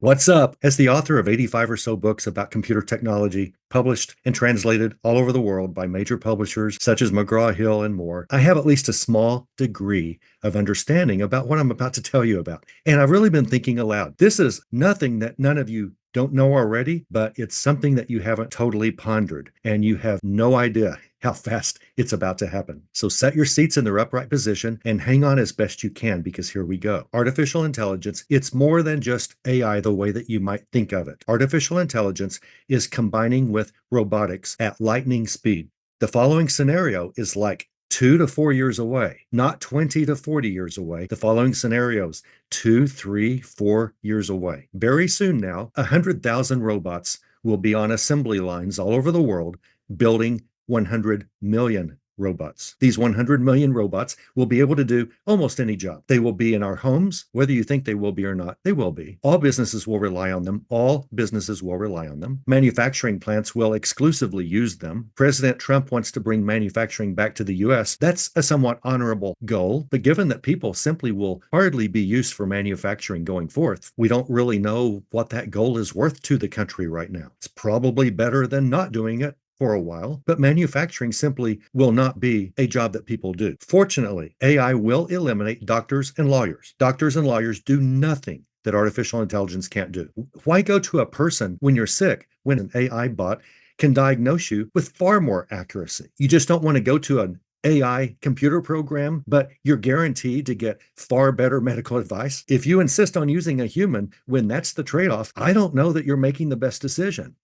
What's up? As the author of 85 or so books about computer technology, published and translated all over the world by major publishers such as McGraw-Hill and more, I have at least a small degree of understanding about what I'm about to tell you about. And I've really been thinking aloud. This is nothing that none of you don't know already, but it's something that you haven't totally pondered, and you have no idea how fast it's about to happen. So set your seats in their upright position and hang on as best you can, because here we go. Artificial intelligence, it's more than just AI the way that you might think of it. Artificial intelligence is combining with robotics at lightning speed. The following scenario is like 2 to 4 years away, not 20 to 40 years away. The following scenarios, 2, 3, 4 years away. Very soon now, 100,000 robots will be on assembly lines all over the world building 100 million robots. These 100 million robots will be able to do almost any job. They will be in our homes, whether you think they will be or not, they will be. All businesses will rely on them. All businesses will rely on them. Manufacturing plants will exclusively use them. President Trump wants to bring manufacturing back to the US. That's a somewhat honorable goal, but given that people simply will hardly be used for manufacturing going forth, we don't really know what that goal is worth to the country right now. It's probably better than not doing it for a while, but manufacturing simply will not be a job that people do. Fortunately, AI will eliminate doctors and lawyers. Doctors and lawyers do nothing that artificial intelligence can't do. Why go to a person when you're sick when an AI bot can diagnose you with far more accuracy? You just don't want to go to an AI computer program, but you're guaranteed to get far better medical advice. If you insist on using a human when that's the trade-off, I don't know that you're making the best decision.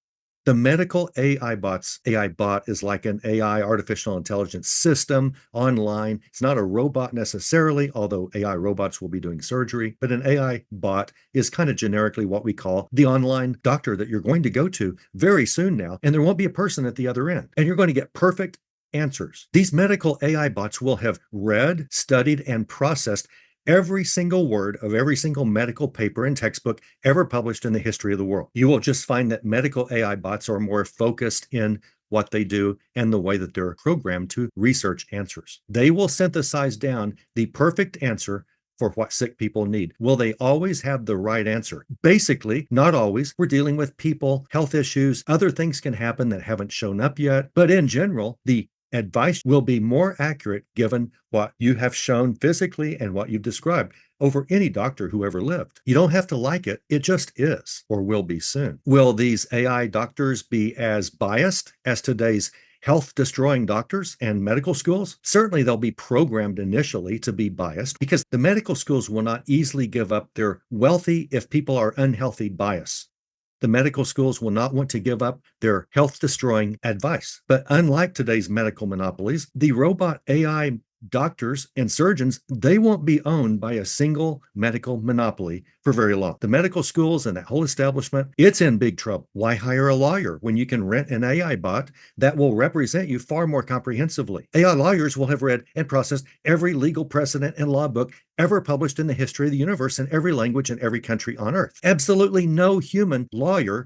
The medical AI bot is like an AI artificial intelligence system online. It's not a robot necessarily, although AI robots will be doing surgery, but an AI bot is kind of generically what we call the online doctor that you're going to go to very soon now, and there won't be a person at the other end, and you're going to get perfect answers. These medical AI bots will have read, studied, and processed every single word of every single medical paper and textbook ever published in the history of the world. You will just find that medical AI bots are more focused in what they do and the way that they're programmed to research answers. They will synthesize down the perfect answer for what sick people need. Will they always have the right answer? Basically, not always. We're dealing with people, health issues, other things can happen that haven't shown up yet. But in general, the advice will be more accurate given what you have shown physically and what you've described over any doctor who ever lived. You don't have to like it. It just is, or will be soon. Will these AI doctors be as biased as today's health-destroying doctors and medical schools? Certainly they'll be programmed initially to be biased, because the medical schools will not easily give up their wealthy, if people are unhealthy, bias. The medical schools will not want to give up their health-destroying advice. But unlike today's medical monopolies, the robot AI doctors and surgeons, they won't be owned by a single medical monopoly for very long. The medical schools and that whole establishment, it's in big trouble. Why hire a lawyer when you can rent an AI bot that will represent you far more comprehensively? AI lawyers will have read and processed every legal precedent and law book ever published in the history of the universe in every language in every country on earth. Absolutely no human lawyer,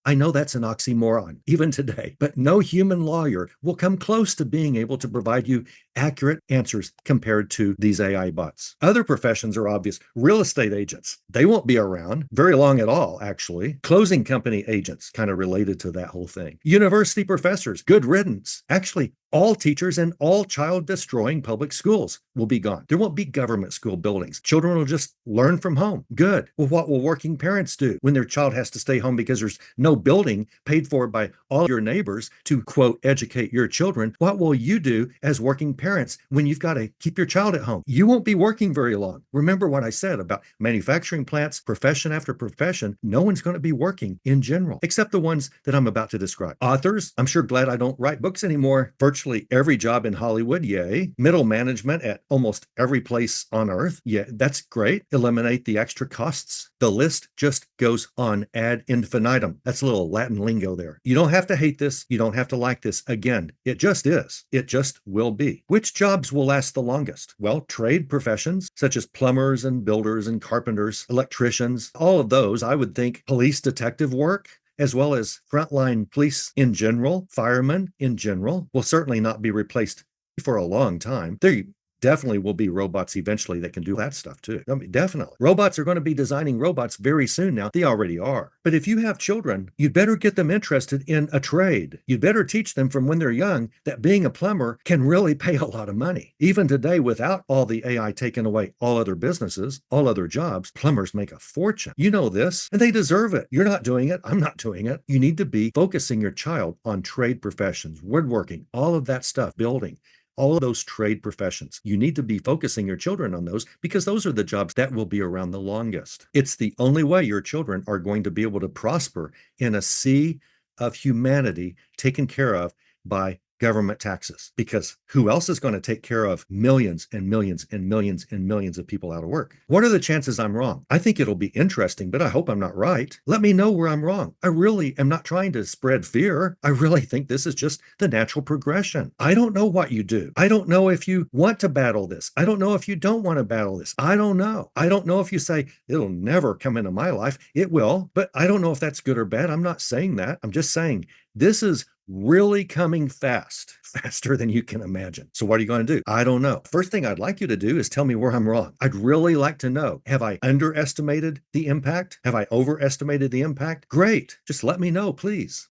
I know that's an oxymoron, even today, but no human lawyer will come close to being able to provide you accurate answers compared to these AI bots. Other professions are obvious. Real estate agents, they won't be around very long at all, actually. Closing company agents, kind of related to that whole thing. University professors, good riddance. Actually, all teachers in all child-destroying public schools will be gone. There won't be government school buildings. Children will just learn from home. Good. Well, what will working parents do when their child has to stay home because there's no building paid for by all your neighbors to, quote, educate your children? What will you do as working parents when you've got to keep your child at home? You won't be working very long. Remember what I said about manufacturing plants, profession after profession. No one's going to be working in general, except the ones that I'm about to describe. Authors, I'm sure glad I don't write books anymore. Virtually every job in Hollywood, yay. Middle management at almost every place on earth, yeah, that's great. Eliminate the extra costs. The list just goes on ad infinitum. That's a little Latin lingo there. You don't have to hate this. You don't have to like this. Again, it just is. It just will be. Which jobs will last the longest? Well, trade professions such as plumbers and builders and carpenters, electricians, all of those, I would think. Police detective work, as well as frontline police in general, firemen in general, will certainly not be replaced for a long time. They definitely will be robots eventually that can do that stuff too. I mean, definitely. Robots are going to be designing robots very soon now. They already are. But if you have children, you'd better get them interested in a trade. You'd better teach them from when they're young that being a plumber can really pay a lot of money. Even today, without all the AI taking away all other businesses, all other jobs, plumbers make a fortune. You know this, and they deserve it. You're not doing it. I'm not doing it. You need to be focusing your child on trade professions, woodworking, all of that stuff, building, all of those trade professions. You need to be focusing your children on those because those are the jobs that will be around the longest. It's the only way your children are going to be able to prosper in a sea of humanity taken care of by government taxes, because who else is going to take care of millions and millions and millions and millions of people out of work? What are the chances I'm wrong? I think it'll be interesting, but I hope I'm not right. Let me know where I'm wrong. I really am not trying to spread fear. I really think this is just the natural progression. I don't know what you do. I don't know if you want to battle this. I don't know if you don't want to battle this. I don't know. I don't know if you say it'll never come into my life. It will, but I don't know if that's good or bad. I'm not saying that. I'm just saying this is really coming fast, faster than you can imagine. So what are you going to do? I don't know. First thing I'd like you to do is tell me where I'm wrong. I'd really like to know. Have I underestimated the impact? Have I overestimated the impact? Great. Just let me know, please.